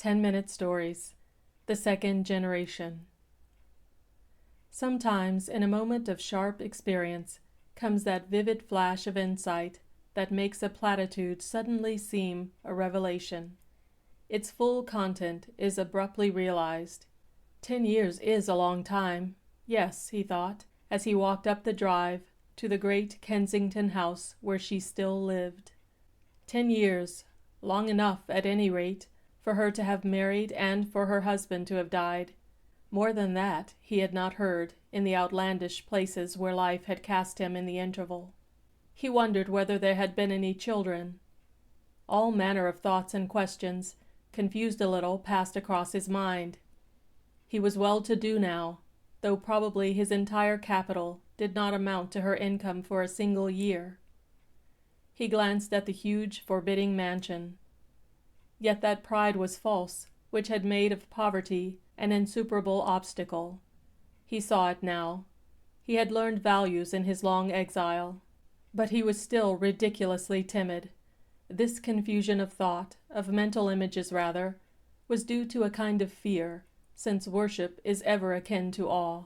10-Minute Stories, The Second Generation. Sometimes, in a moment of sharp experience, comes that vivid flash of insight that makes a platitude suddenly seem a revelation. Its full content is abruptly realized. 10 years is a long time. Yes, he thought, as he walked up the drive to the great Kensington house where she still lived. 10 years, long enough at any rate, for her to have married and for her husband to have died. More than that he had not heard in the outlandish places where life had cast him in the interval. He wondered whether there had been any children. All manner of thoughts and questions, confused a little, passed across his mind. He was well-to-do now, though probably his entire capital did not amount to her income for a single year. He glanced at the huge, forbidding mansion. Yet that pride was false, which had made of poverty an insuperable obstacle. He saw it now. He had learned values in his long exile. But he was still ridiculously timid. This confusion of thought, of mental images rather, was due to a kind of fear, since worship is ever akin to awe.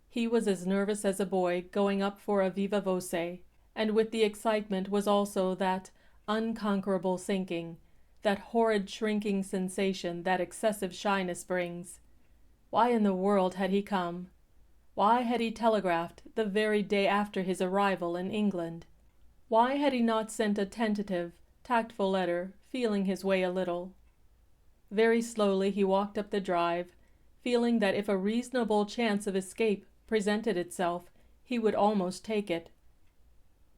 He was as nervous as a boy going up for a viva voce, and with the excitement was also that unconquerable sinking, that horrid shrinking sensation that excessive shyness brings. Why in the world had he come? Why had he telegraphed the very day after his arrival in England? Why had he not sent a tentative, tactful letter, feeling his way a little? Very slowly he walked up the drive, feeling that if a reasonable chance of escape presented itself, he would almost take it.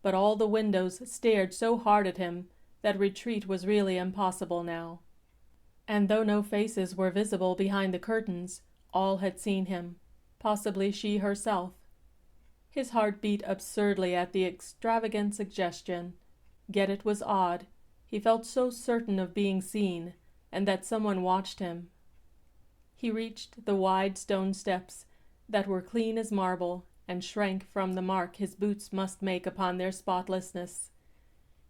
But all the windows stared so hard at him that retreat was really impossible now. And though no faces were visible behind the curtains, all had seen him, possibly she herself. His heart beat absurdly at the extravagant suggestion, yet it was odd. He felt so certain of being seen, and that someone watched him. He reached the wide stone steps that were clean as marble, and shrank from the mark his boots must make upon their spotlessness.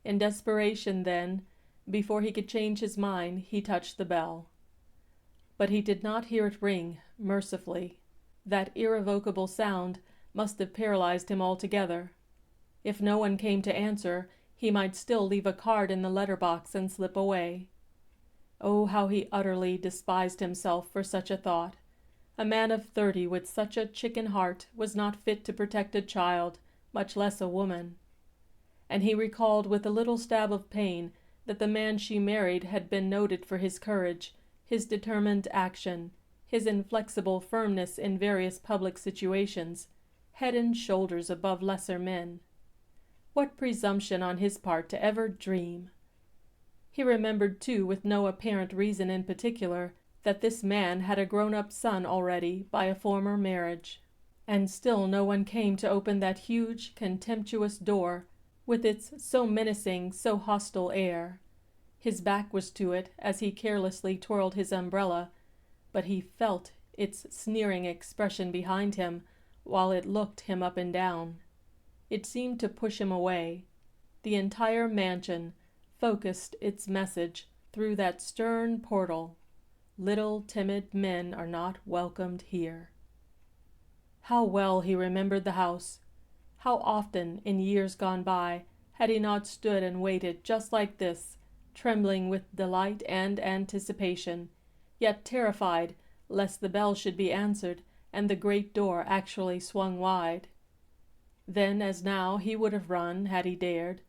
In desperation, then, before he could change his mind, he touched the bell. But he did not hear it ring, mercifully. That irrevocable sound must have paralyzed him altogether. If no one came to answer, he might still leave a card in the letter-box and slip away. Oh, how he utterly despised himself for such a thought. A man of 30 with such a chicken heart was not fit to protect a child, much less a woman. And he recalled with a little stab of pain that the man she married had been noted for his courage, his determined action, his inflexible firmness in various public situations, head and shoulders above lesser men. What presumption on his part to ever dream! He remembered, too, with no apparent reason in particular, that this man had a grown-up son already by a former marriage. And still no one came to open that huge, contemptuous door, with its so menacing, so hostile air. His back was to it as he carelessly twirled his umbrella, but he felt its sneering expression behind him while it looked him up and down. It seemed to push him away. The entire mansion focused its message through that stern portal. Little timid men are not welcomed here. How well he remembered the house. How often, in years gone by, had he not stood and waited just like this, trembling with delight and anticipation, yet terrified lest the bell should be answered and the great door actually swung wide. Then, as now, he would have run had he dared.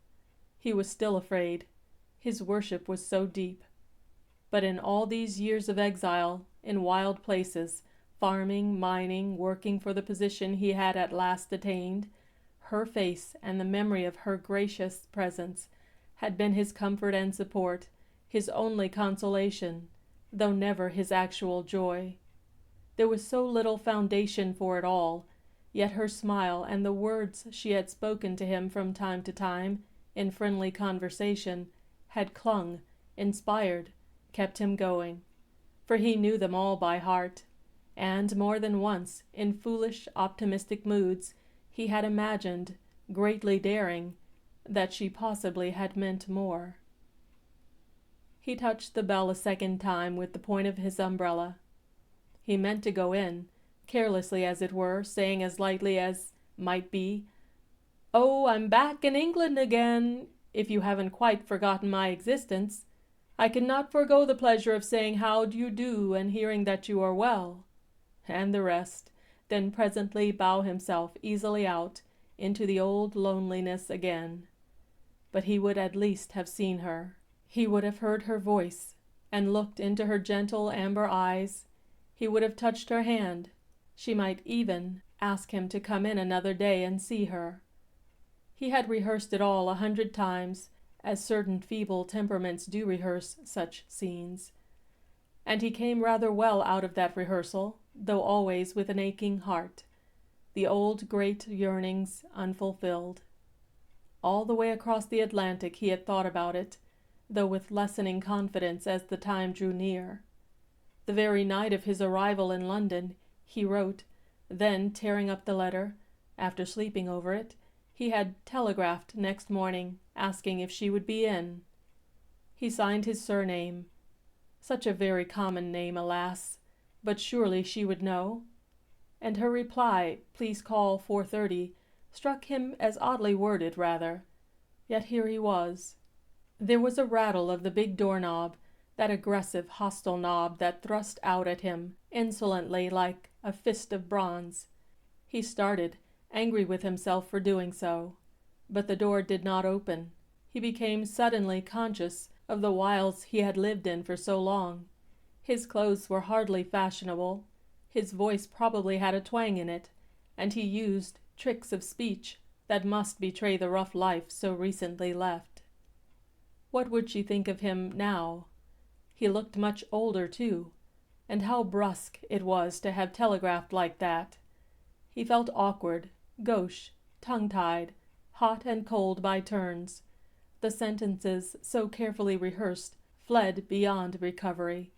He was still afraid. His worship was so deep. But in all these years of exile, in wild places, farming, mining, working for the position he had at last attained, her face and the memory of her gracious presence had been his comfort and support, his only consolation, though never his actual joy. There was so little foundation for it all, yet her smile and the words she had spoken to him from time to time, in friendly conversation, had clung, inspired, kept him going, for he knew them all by heart, and more than once, in foolish, optimistic moods, he had imagined, greatly daring, that she possibly had meant more. He touched the bell a second time with the point of his umbrella. He meant to go in, carelessly as it were, saying as lightly as might be, "Oh, I'm back in England again, if you haven't quite forgotten my existence. I cannot forego the pleasure of saying how do you do and hearing that you are well," and the rest, then presently bow himself easily out into the old loneliness again. But he would at least have seen her. He would have heard her voice, and looked into her gentle amber eyes. He would have touched her hand. She might even ask him to come in another day and see her. He had rehearsed it all 100 times, as certain feeble temperaments do rehearse such scenes. And he came rather well out of that rehearsal, though always with an aching heart, the old great yearnings unfulfilled. All the way across the Atlantic he had thought about it, though with lessening confidence as the time drew near. The very night of his arrival in London, he wrote, then, tearing up the letter, after sleeping over it, he had telegraphed next morning, asking if she would be in. He signed his surname. Such a very common name, alas! But surely she would know. And her reply, "Please call 4:30, struck him as oddly worded, rather. Yet here he was. There was a rattle of the big doorknob, that aggressive, hostile knob that thrust out at him, insolently, like a fist of bronze. He started, angry with himself for doing so. But the door did not open. He became suddenly conscious of the wilds he had lived in for so long. His clothes were hardly fashionable. His voice probably had a twang in it, and he used tricks of speech that must betray the rough life so recently left. What would she think of him now? He looked much older, too, and how brusque it was to have telegraphed like that. He felt awkward, gauche, tongue-tied, hot and cold by turns. The sentences, so carefully rehearsed, fled beyond recovery.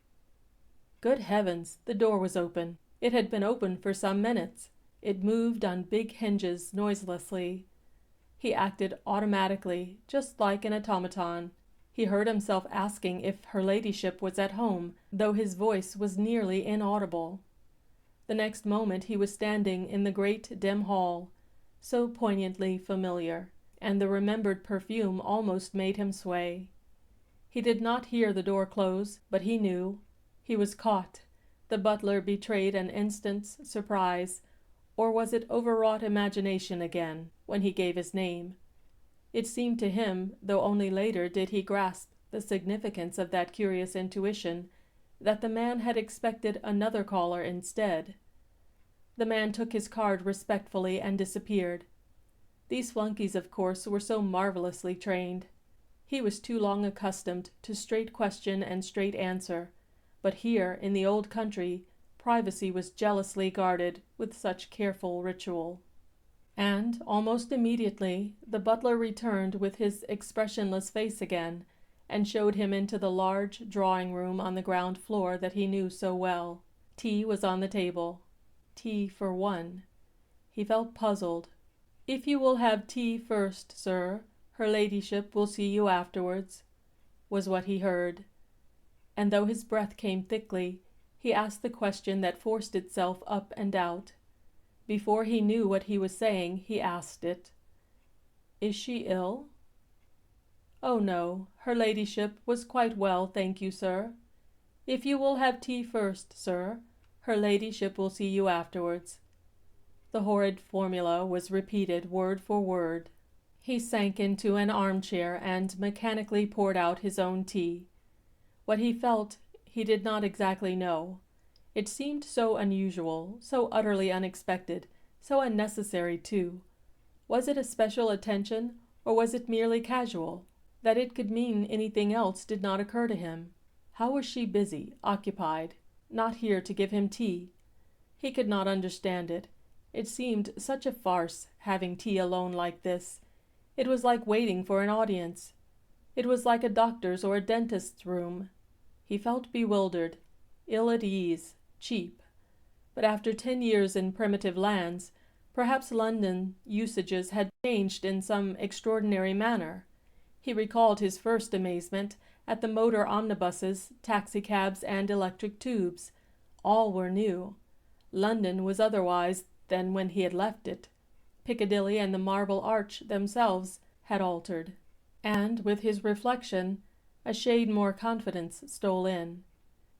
Good heavens, the door was open. It had been open for some minutes. It moved on big hinges noiselessly. He acted automatically, just like an automaton. He heard himself asking if her ladyship was at home, though his voice was nearly inaudible. The next moment he was standing in the great dim hall, so poignantly familiar, and the remembered perfume almost made him sway. He did not hear the door close, but he knew. He was caught. The butler betrayed an instant's surprise, or was it overwrought imagination again, when he gave his name? It seemed to him, though only later did he grasp the significance of that curious intuition, that the man had expected another caller instead. The man took his card respectfully and disappeared. These flunkies, of course, were so marvelously trained. He was too long accustomed to straight question and straight answer, but here, in the old country, privacy was jealously guarded with such careful ritual. And, almost immediately, the butler returned with his expressionless face again, and showed him into the large drawing-room on the ground floor that he knew so well. Tea was on the table. Tea for one. He felt puzzled. "If you will have tea first, sir, her ladyship will see you afterwards," was what he heard. And though his breath came thickly, he asked the question that forced itself up and out. Before he knew what he was saying, he asked it. "Is she ill?" "Oh, no, her ladyship was quite well, thank you, sir. If you will have tea first, sir, her ladyship will see you afterwards." The horrid formula was repeated word for word. He sank into an armchair and mechanically poured out his own tea. What he felt he did not exactly know. It seemed so unusual, so utterly unexpected, so unnecessary, too. Was it a special attention, or was it merely casual? That it could mean anything else did not occur to him. How was she busy, occupied, not here to give him tea? He could not understand it. It seemed such a farce, having tea alone like this. It was like waiting for an audience. It was like a doctor's or a dentist's room. He felt bewildered, ill at ease, cheap. But after 10 years in primitive lands, perhaps London usages had changed in some extraordinary manner. He recalled his first amazement at the motor omnibuses, taxicabs, and electric tubes. All were new. London was otherwise than when he had left it. Piccadilly and the Marble Arch themselves had altered. And, with his reflection, a shade more confidence stole in.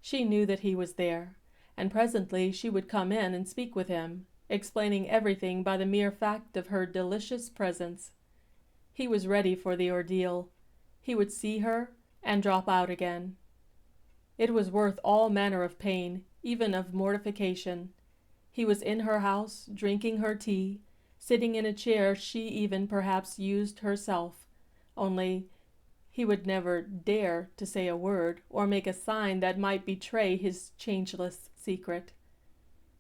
She knew that he was there, and presently she would come in and speak with him, explaining everything by the mere fact of her delicious presence. He was ready for the ordeal. He would see her and drop out again. It was worth all manner of pain, even of mortification. He was in her house, drinking her tea, sitting in a chair she even perhaps used herself, only he would never dare to say a word or make a sign that might betray his changeless secret.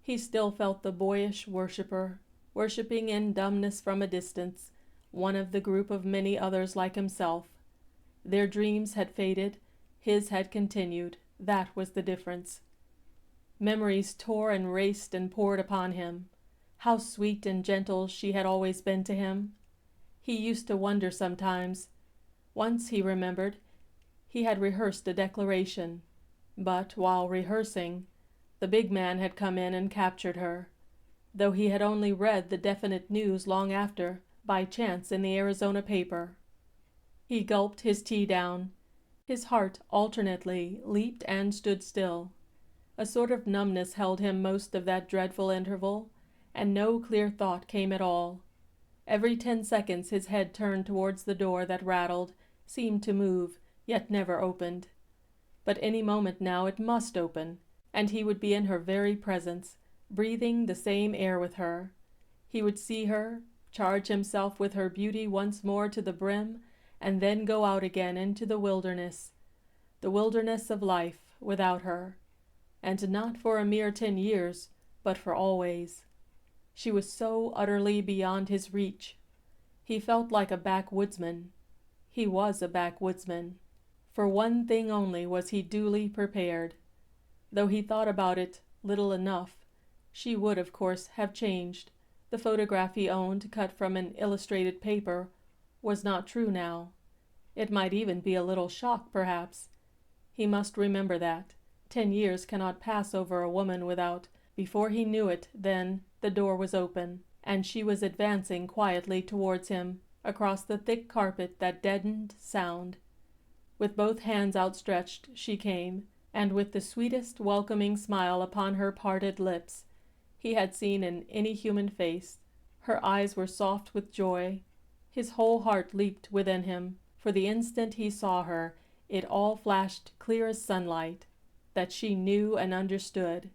He still felt the boyish worshipper, worshipping in dumbness from a distance, one of the group of many others like himself. Their dreams had faded, his had continued. That was the difference. Memories tore and raced and poured upon him. How sweet and gentle she had always been to him. He used to wonder sometimes. Once, he remembered, he had rehearsed a declaration, but while rehearsing, the big man had come in and captured her, though he had only read the definite news long after, by chance in the Arizona paper. He gulped his tea down. His heart alternately leaped and stood still. A sort of numbness held him most of that dreadful interval, and no clear thought came at all. Every 10 seconds his head turned towards the door that rattled, seemed to move, yet never opened. But any moment now it must open, and he would be in her very presence, breathing the same air with her. He would see her, charge himself with her beauty once more to the brim, and then go out again into the wilderness of life without her, and not for a mere 10 years, but for always. She was so utterly beyond his reach. He felt like a backwoodsman. He was a backwoodsman. For one thing only was he duly prepared. Though he thought about it little enough, she would, of course, have changed. The photograph he owned, cut from an illustrated paper, was not true now. It might even be a little shock, perhaps. He must remember that. 10 years cannot pass over a woman without. Before he knew it, then, the door was open, and she was advancing quietly towards him, across the thick carpet that deadened sound. With both hands outstretched she came, and with the sweetest welcoming smile upon her parted lips he had seen in any human face. Her eyes were soft with joy. His whole heart leaped within him. For the instant he saw her, it all flashed clear as sunlight, that she knew and understood.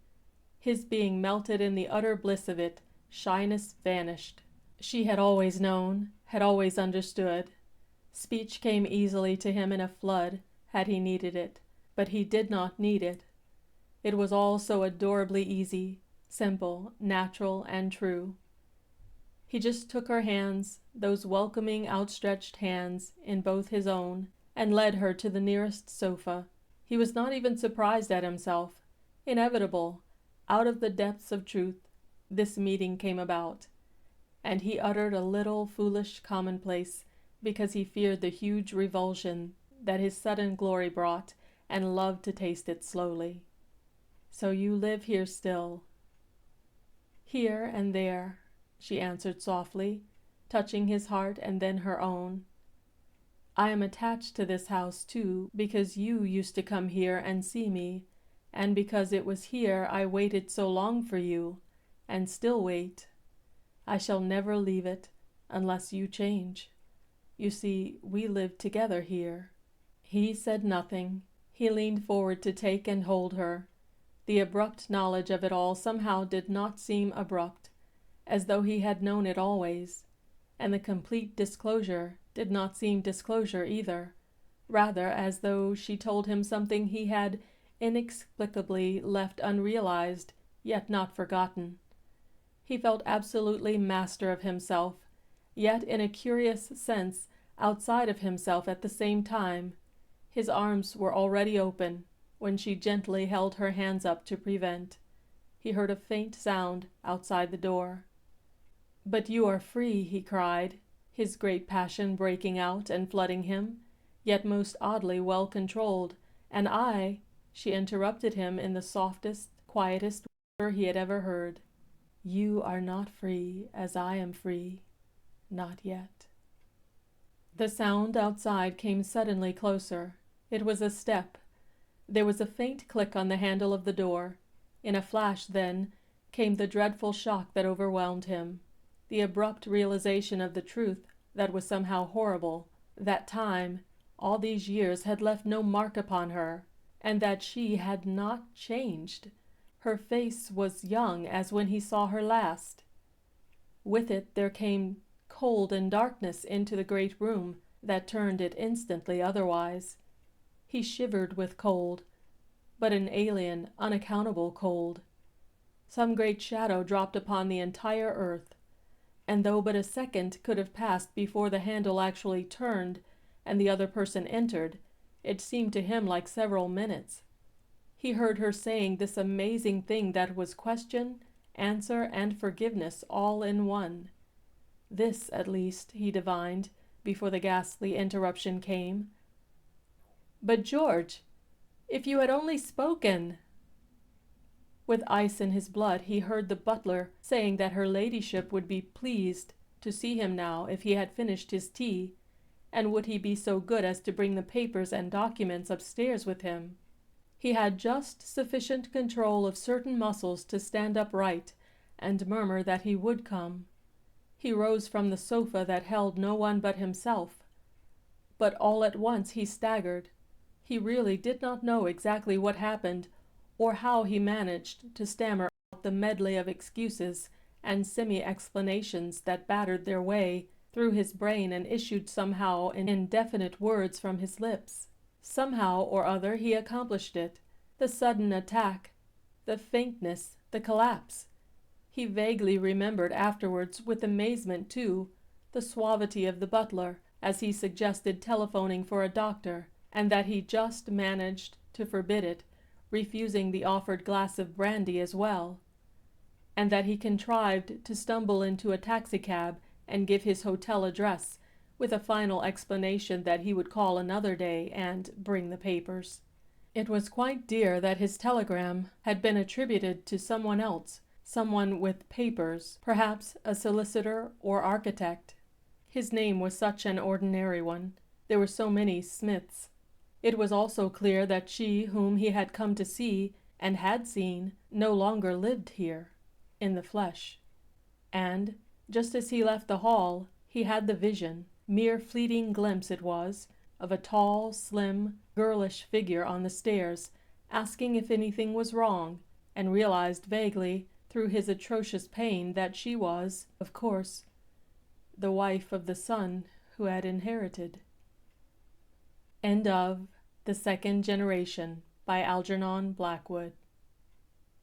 His being melted in the utter bliss of it, shyness vanished. She had always known, had always understood. Speech came easily to him in a flood, had he needed it, but he did not need it. It was all so adorably easy, simple, natural, and true. He just took her hands, those welcoming outstretched hands, in both his own, and led her to the nearest sofa. He was not even surprised at himself. Inevitable, out of the depths of truth, this meeting came about, and he uttered a little foolish commonplace, because he feared the huge revulsion that his sudden glory brought, and loved to taste it slowly. "So you live here still?" "Here and there," she answered softly, touching his heart and then her own. "I am attached to this house, too, because you used to come here and see me, and because it was here I waited so long for you, and still wait. I shall never leave it, unless you change. You see, we live together here." He said nothing. He leaned forward to take and hold her. The abrupt knowledge of it all somehow did not seem abrupt, as though he had known it always, and the complete disclosure did not seem disclosure either, rather as though she told him something he had inexplicably left unrealized, yet not forgotten. He felt absolutely master of himself, yet in a curious sense outside of himself at the same time. His arms were already open, when she gently held her hands up to prevent. He heard a faint sound outside the door. "But you are free," he cried, his great passion breaking out and flooding him. yet most oddly well controlled, and she interrupted him in the softest, quietest whisper he had ever heard. You are not free as I am free, not yet. The sound outside came suddenly closer. It was a step. There was a faint click on the handle of the door. In a flash, then, came the dreadful shock that overwhelmed him, the abrupt realization of the truth that was somehow horrible, that time, all these years, had left no mark upon her, and that she had not changed. Her face was young as when he saw her last. With it there came cold and darkness into the great room that turned it instantly otherwise. He shivered with cold, but an alien, unaccountable cold. Some great shadow dropped upon the entire earth, and though but a second could have passed before the handle actually turned and the other person entered, it seemed to him like several minutes. He heard her saying this amazing thing that was question, answer, and forgiveness all in one. This, at least, he divined, before the ghastly interruption came. But George, if you had only spoken! With ice in his blood, he heard the butler saying that her ladyship would be pleased to see him now if he had finished his tea, and would he be so good as to bring the papers and documents upstairs with him. He had just sufficient control of certain muscles to stand upright and murmur that he would come. He rose from the sofa that held no one but himself. But all at once he staggered. He really did not know exactly what happened, or how he managed to stammer out the medley of excuses and semi-explanations that battered their way through his brain and issued somehow in indefinite words from his lips. Somehow or other he accomplished it. The sudden attack, the faintness, the collapse. He vaguely remembered afterwards, with amazement too, the suavity of the butler as he suggested telephoning for a doctor, and that he just managed to forbid it, refusing the offered glass of brandy as well, and that he contrived to stumble into a taxicab and give his hotel address, with a final explanation that he would call another day and bring the papers. It was quite dear that his telegram had been attributed to someone else, someone with papers, perhaps a solicitor or architect. His name was such an ordinary one. There were so many Smiths. It was also clear that she whom he had come to see and had seen no longer lived here, in the flesh. And, just as he left the hall, he had the vision, mere fleeting glimpse it was, of a tall, slim, girlish figure on the stairs, asking if anything was wrong, and realized vaguely, through his atrocious pain, that she was, of course, the wife of the son who had inherited. End of The Second Generation by Algernon Blackwood.